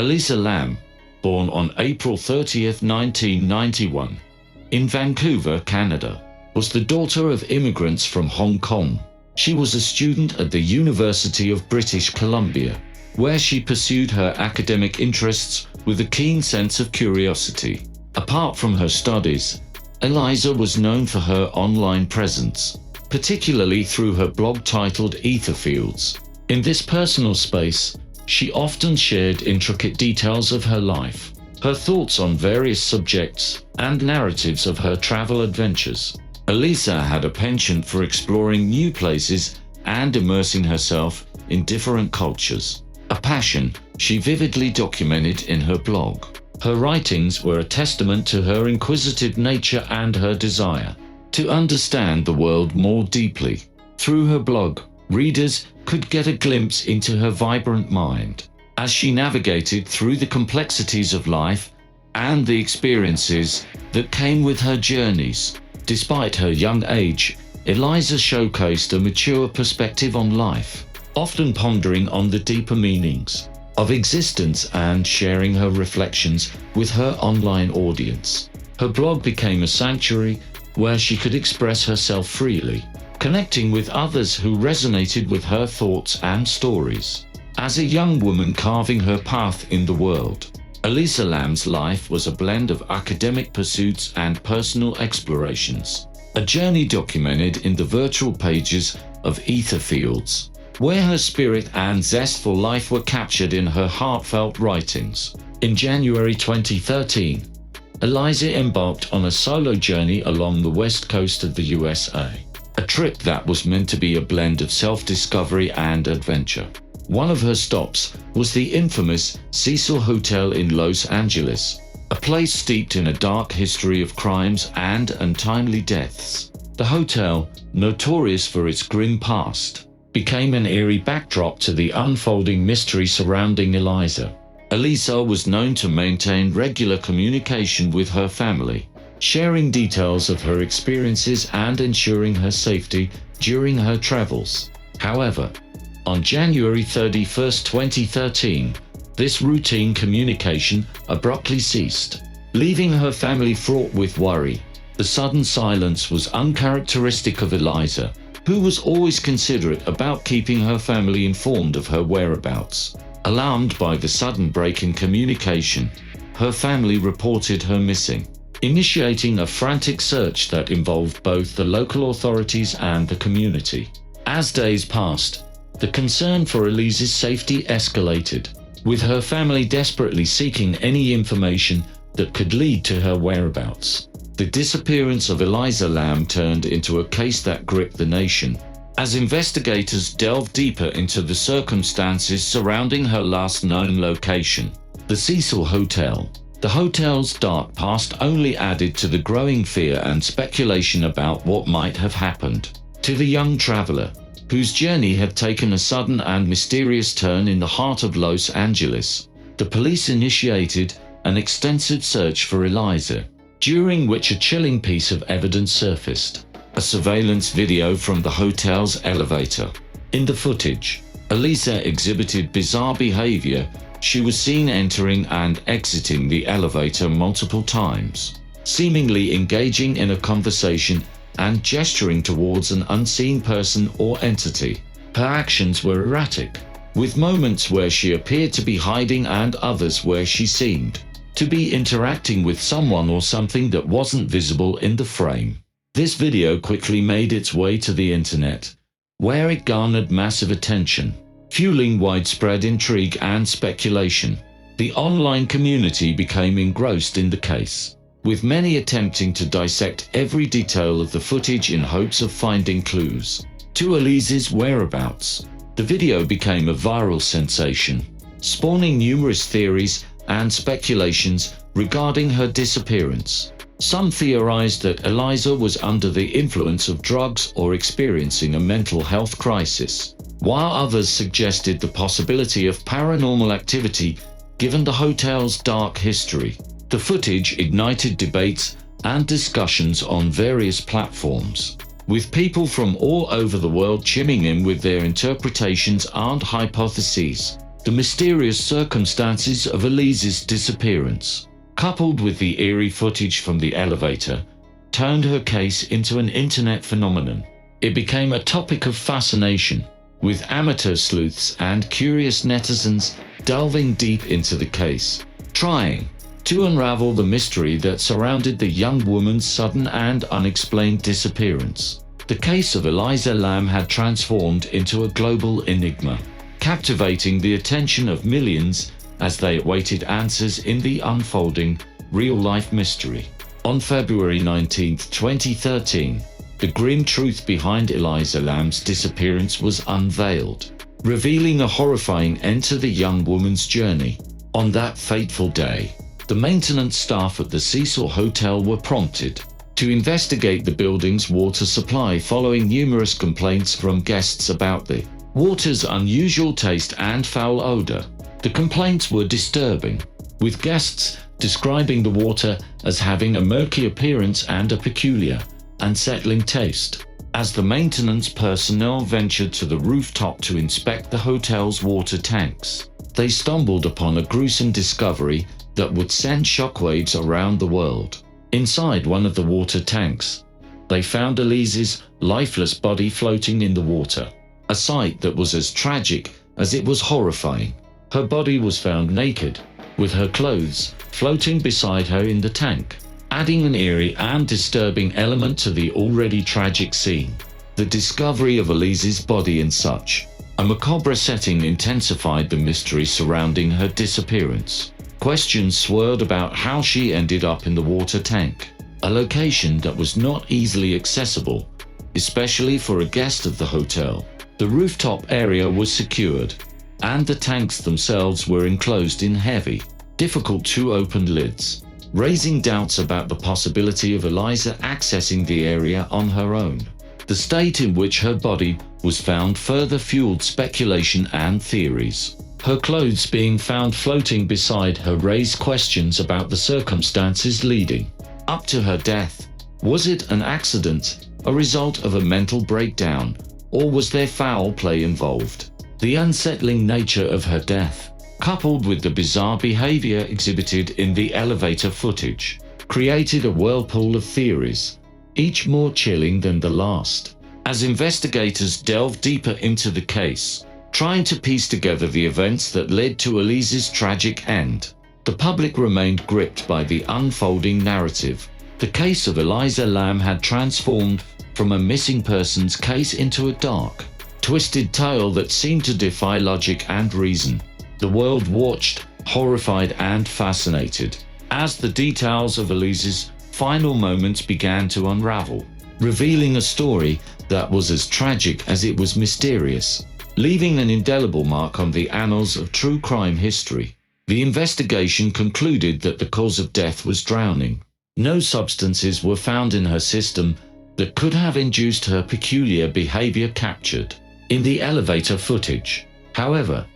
Elisa Lam, born on April 30, 1991, in Vancouver, Canada, was the daughter of immigrants from Hong Kong. She was a student at the University of British Columbia, where she pursued her academic interests with a keen sense of curiosity. Apart from her studies, Elisa was known for her online presence, particularly through her blog titled Ether Fields. In this personal space, she often shared intricate details of her life, her thoughts on various subjects, and narratives of her travel adventures. Elisa had a penchant for exploring new places and immersing herself in different cultures, a passion she vividly documented in her blog. Her writings were a testament to her inquisitive nature and her desire to understand the world more deeply. Through her blog, readers could get a glimpse into her vibrant mind as she navigated through the complexities of life and the experiences that came with her journeys. Despite her young age, Elisa showcased a mature perspective on life, often pondering on the deeper meanings of existence and sharing her reflections with her online audience. Her blog became a sanctuary where she could express herself freely, connecting with others who resonated with her thoughts and stories. As a young woman carving her path in the world, Elisa Lam's life was a blend of academic pursuits and personal explorations, a journey documented in the virtual pages of Ether Fields, where her spirit and zest for life were captured in her heartfelt writings. In January 2013, Elisa embarked on a solo journey along the west coast of the USA, a trip that was meant to be a blend of self-discovery and adventure. One of her stops was the infamous Cecil Hotel in Los Angeles, a place steeped in a dark history of crimes and untimely deaths. The hotel, notorious for its grim past, became an eerie backdrop to the unfolding mystery surrounding Elisa. Elisa was known to maintain regular communication with her family, sharing details of her experiences and ensuring her safety during her travels. However, on January 31, 2013, this routine communication abruptly ceased, leaving her family fraught with worry. The sudden silence was uncharacteristic of Elisa, who was always considerate about keeping her family informed of her whereabouts. Alarmed by the sudden break in communication, her family reported her missing, initiating a frantic search that involved both the local authorities and the community. As days passed, the concern for Elisa's safety escalated, with her family desperately seeking any information that could lead to her whereabouts. The disappearance of Elisa Lam turned into a case that gripped the nation, as investigators delved deeper into the circumstances surrounding her last known location, the Cecil Hotel. The hotel's dark past only added to the growing fear and speculation about what might have happened to the young traveler, whose journey had taken a sudden and mysterious turn in the heart of Los Angeles. The police initiated an extensive search for Elisa, during which a chilling piece of evidence surfaced: a surveillance video from the hotel's elevator. In the footage, Elisa exhibited bizarre behavior. She was seen entering and exiting the elevator multiple times, seemingly engaging in a conversation and gesturing towards an unseen person or entity. Her actions were erratic, with moments where she appeared to be hiding and others where she seemed to be interacting with someone or something that wasn't visible in the frame. This video quickly made its way to the internet, where it garnered massive attention, fueling widespread intrigue and speculation. The online community became engrossed in the case, with many attempting to dissect every detail of the footage in hopes of finding clues to Elisa's whereabouts. The video became a viral sensation, spawning numerous theories and speculations regarding her disappearance. Some theorized that Elisa was under the influence of drugs or experiencing a mental health crisis, while others suggested the possibility of paranormal activity given the hotel's dark history. The footage ignited debates and discussions on various platforms, with people from all over the world chiming in with their interpretations and hypotheses. The mysterious circumstances of Elisa's disappearance, coupled with the eerie footage from the elevator, turned her case into an internet phenomenon. It became a topic of fascination, with amateur sleuths and curious netizens delving deep into the case, trying to unravel the mystery that surrounded the young woman's sudden and unexplained disappearance. The case of Elisa Lam had transformed into a global enigma, captivating the attention of millions as they awaited answers in the unfolding, real-life mystery. On February 19, 2013, the grim truth behind Elisa Lam's disappearance was unveiled, revealing a horrifying end to the young woman's journey. On that fateful day, the maintenance staff at the Cecil Hotel were prompted to investigate the building's water supply following numerous complaints from guests about the water's unusual taste and foul odor. The complaints were disturbing, with guests describing the water as having a murky appearance and a peculiar, unsettling taste. As the maintenance personnel ventured to the rooftop to inspect the hotel's water tanks, they stumbled upon a gruesome discovery that would send shockwaves around the world. Inside one of the water tanks, they found Elisa's lifeless body floating in the water, a sight that was as tragic as it was horrifying. Her body was found naked, with her clothes floating beside her in the tank, adding an eerie and disturbing element to the already tragic scene. The discovery of Elisa's body in such a macabre setting intensified the mystery surrounding her disappearance. Questions swirled about how she ended up in the water tank, a location that was not easily accessible, especially for a guest of the hotel. The rooftop area was secured, and the tanks themselves were enclosed in heavy, difficult-to-open lids, raising doubts about the possibility of Elisa accessing the area on her own. The state in which her body was found further fueled speculation and theories. Her clothes being found floating beside her raised questions about the circumstances leading up to her death. Was it an accident, a result of a mental breakdown, or was there foul play involved? The unsettling nature of her death, coupled with the bizarre behavior exhibited in the elevator footage, created a whirlpool of theories, each more chilling than the last. As investigators delved deeper into the case, trying to piece together the events that led to Elisa's tragic end, the public remained gripped by the unfolding narrative. The case of Elisa Lam had transformed from a missing persons case into a dark, twisted tale that seemed to defy logic and reason. The world watched, horrified and fascinated, as the details of Elisa's final moments began to unravel, revealing a story that was as tragic as it was mysterious, leaving an indelible mark on the annals of true crime history. The investigation concluded that the cause of death was drowning. No substances were found in her system that could have induced her peculiar behavior captured in the elevator footage. However,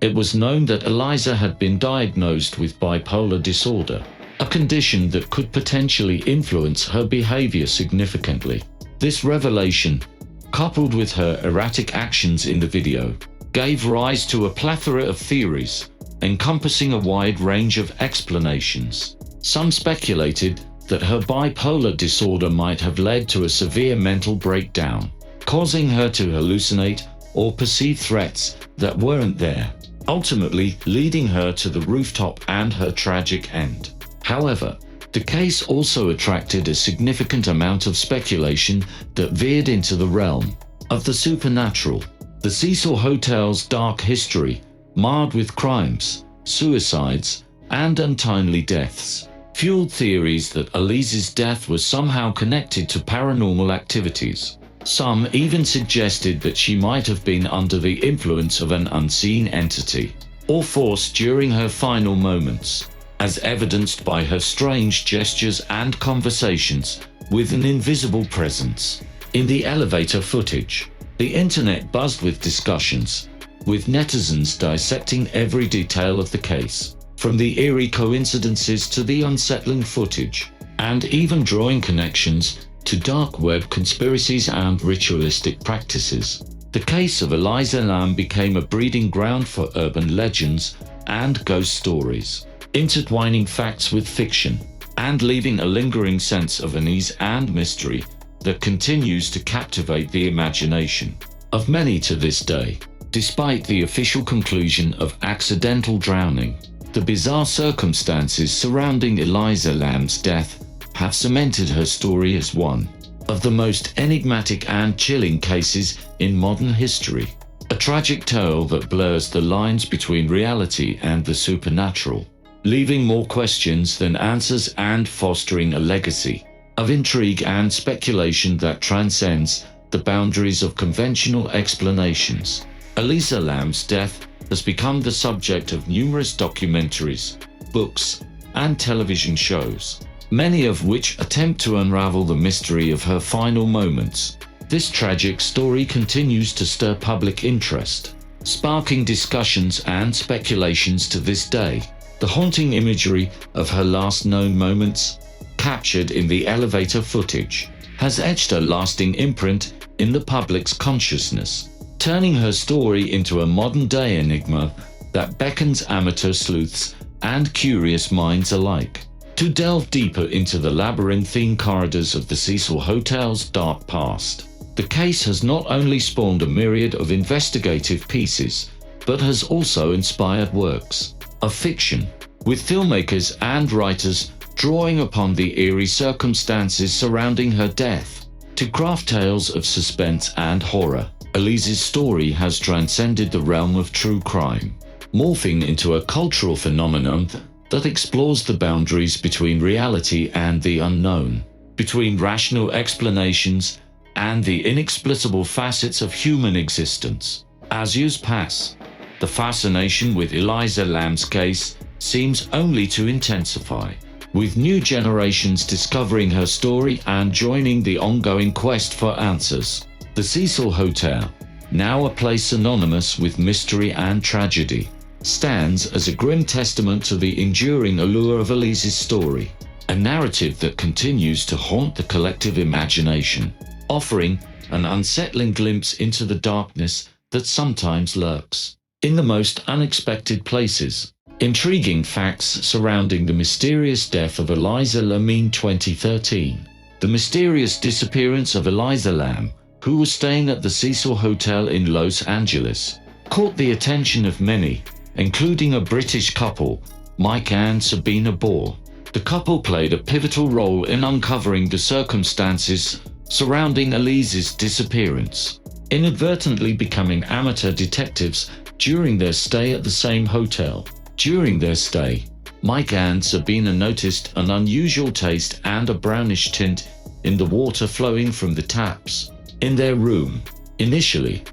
it was known that Elisa had been diagnosed with bipolar disorder, a condition that could potentially influence her behavior significantly. This revelation, coupled with her erratic actions in the video, gave rise to a plethora of theories, encompassing a wide range of explanations. Some speculated that her bipolar disorder might have led to a severe mental breakdown, causing her to hallucinate or perceive threats that weren't there, ultimately leading her to the rooftop and her tragic end. However, the case also attracted a significant amount of speculation that veered into the realm of the supernatural. The Cecil Hotel's dark history, marred with crimes, suicides, and untimely deaths, fueled theories that Elisa's death was somehow connected to paranormal activities. Some even suggested that she might have been under the influence of an unseen entity or force during her final moments, as evidenced by her strange gestures and conversations with an invisible presence. In the elevator footage, the internet buzzed with discussions, with netizens dissecting every detail of the case, from the eerie coincidences to the unsettling footage, and even drawing connections to dark web conspiracies and ritualistic practices. The case of Elisa Lam became a breeding ground for urban legends and ghost stories, intertwining facts with fiction, and leaving a lingering sense of unease and mystery that continues to captivate the imagination of many to this day. Despite the official conclusion of accidental drowning, the bizarre circumstances surrounding Elisa Lam's death have cemented her story as one of the most enigmatic and chilling cases in modern history. A tragic tale that blurs the lines between reality and the supernatural, leaving more questions than answers and fostering a legacy of intrigue and speculation that transcends the boundaries of conventional explanations. Elisa Lam's death has become the subject of numerous documentaries, books, and television shows, many of which attempt to unravel the mystery of her final moments. This tragic story continues to stir public interest, sparking discussions and speculations to this day. The haunting imagery of her last known moments, captured in the elevator footage, has etched a lasting imprint in the public's consciousness, turning her story into a modern-day enigma that beckons amateur sleuths and curious minds alike to delve deeper into the labyrinthine corridors of the Cecil Hotel's dark past. The case has not only spawned a myriad of investigative pieces, but has also inspired works of fiction, with filmmakers and writers drawing upon the eerie circumstances surrounding her death to craft tales of suspense and horror. Elisa's story has transcended the realm of true crime, morphing into a cultural phenomenon that explores the boundaries between reality and the unknown, between rational explanations and the inexplicable facets of human existence. As years pass, the fascination with Elisa Lam's case seems only to intensify, with new generations discovering her story and joining the ongoing quest for answers. The Cecil Hotel, now a place synonymous with mystery and tragedy, stands as a grim testament to the enduring allure of Elisa's story, a narrative that continues to haunt the collective imagination, offering an unsettling glimpse into the darkness that sometimes lurks in the most unexpected places. Intriguing facts surrounding the mysterious death of Elisa Lam in 2013. The mysterious disappearance of Elisa Lam, who was staying at the Cecil Hotel in Los Angeles, caught the attention of many, including a British couple, Mike and Sabina Bohr. The couple played a pivotal role in uncovering the circumstances surrounding Elisa's disappearance, inadvertently becoming amateur detectives during their stay at the same hotel. During their stay, Mike and Sabina noticed an unusual taste and a brownish tint in the water flowing from the taps in their room. Initially,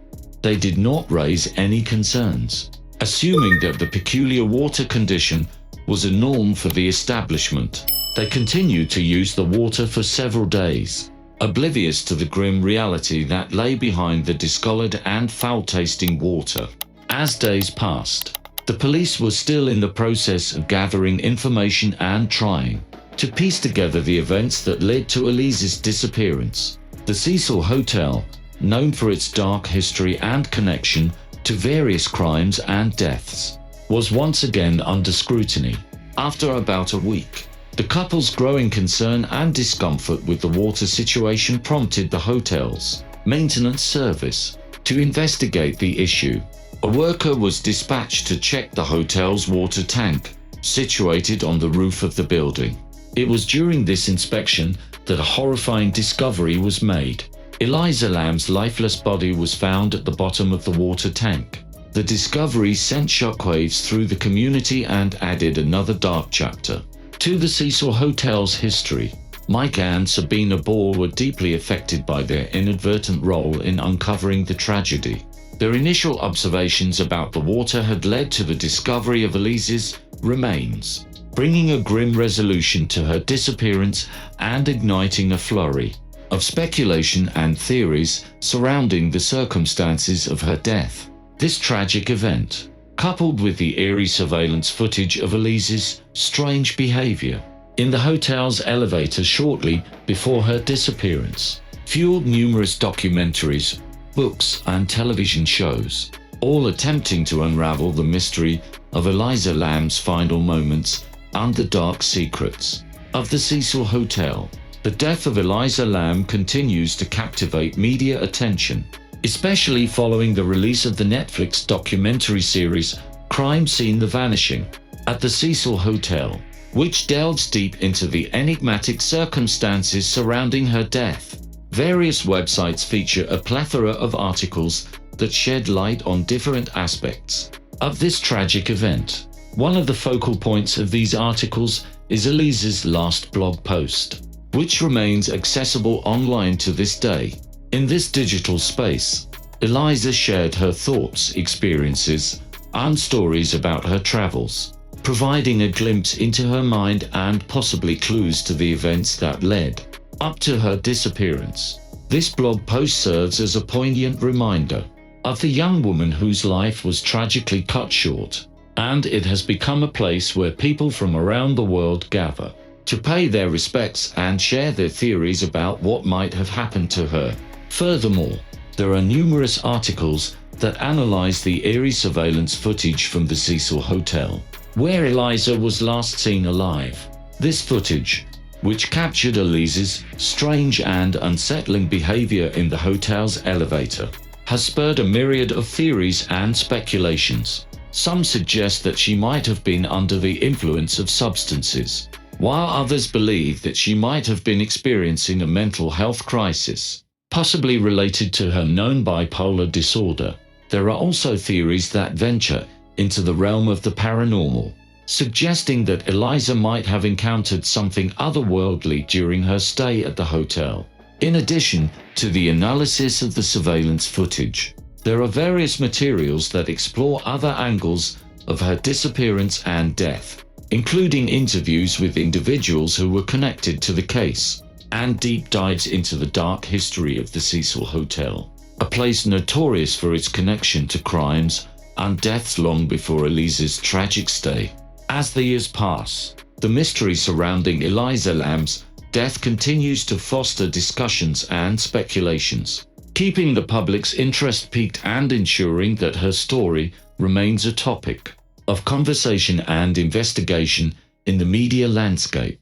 they did not raise any concerns, assuming that the peculiar water condition was a norm for the establishment. They continued to use the water for several days, oblivious to the grim reality that lay behind the discolored and foul-tasting water. As days passed, the police were still in the process of gathering information and trying to piece together the events that led to Elisa's disappearance. The Cecil Hotel, known for its dark history and connection to various crimes and deaths, was once again under scrutiny. After about a week, the couple's growing concern and discomfort with the water situation prompted the hotel's maintenance service to investigate the issue. A worker was dispatched to check the hotel's water tank, situated on the roof of the building. It was during this inspection that a horrifying discovery was made. Elisa Lam's lifeless body was found at the bottom of the water tank. The discovery sent shockwaves through the community and added another dark chapter to the Cecil Hotel's history. Mike and Sabina Bohr were deeply affected by their inadvertent role in uncovering the tragedy. Their initial observations about the water had led to the discovery of Elisa's remains, bringing a grim resolution to her disappearance and igniting a flurry of speculation and theories surrounding the circumstances of her death. This tragic event, coupled with the eerie surveillance footage of Elisa's strange behavior in the hotel's elevator shortly before her disappearance, fueled numerous documentaries, books, and television shows, all attempting to unravel the mystery of Elisa Lam's final moments and the dark secrets of the Cecil Hotel. The death of Elisa Lam continues to captivate media attention, especially following the release of the Netflix documentary series Crime Scene: The Vanishing at the Cecil Hotel, which delves deep into the enigmatic circumstances surrounding her death. Various websites feature a plethora of articles that shed light on different aspects of this tragic event. One of the focal points of these articles is Elisa's last blog post, which remains accessible online to this day. In this digital space, Elisa shared her thoughts, experiences, and stories about her travels, providing a glimpse into her mind and possibly clues to the events that led up to her disappearance. This blog post serves as a poignant reminder of the young woman whose life was tragically cut short, and it has become a place where people from around the world gather to pay their respects and share their theories about what might have happened to her. Furthermore, there are numerous articles that analyze the eerie surveillance footage from the Cecil Hotel, where Elisa was last seen alive. This footage, which captured Elisa's strange and unsettling behavior in the hotel's elevator, has spurred a myriad of theories and speculations. Some suggest that she might have been under the influence of substances, while others believe that she might have been experiencing a mental health crisis, possibly related to her known bipolar disorder. There are also theories that venture into the realm of the paranormal, suggesting that Elisa might have encountered something otherworldly during her stay at the hotel. In addition to the analysis of the surveillance footage, there are various materials that explore other angles of her disappearance and death, including interviews with individuals who were connected to the case, and deep dives into the dark history of the Cecil Hotel, a place notorious for its connection to crimes and deaths long before Elisa's tragic stay. As the years pass, the mystery surrounding Elisa Lam's death continues to foster discussions and speculations, keeping the public's interest piqued and ensuring that her story remains a topic of conversation and investigation in the media landscape.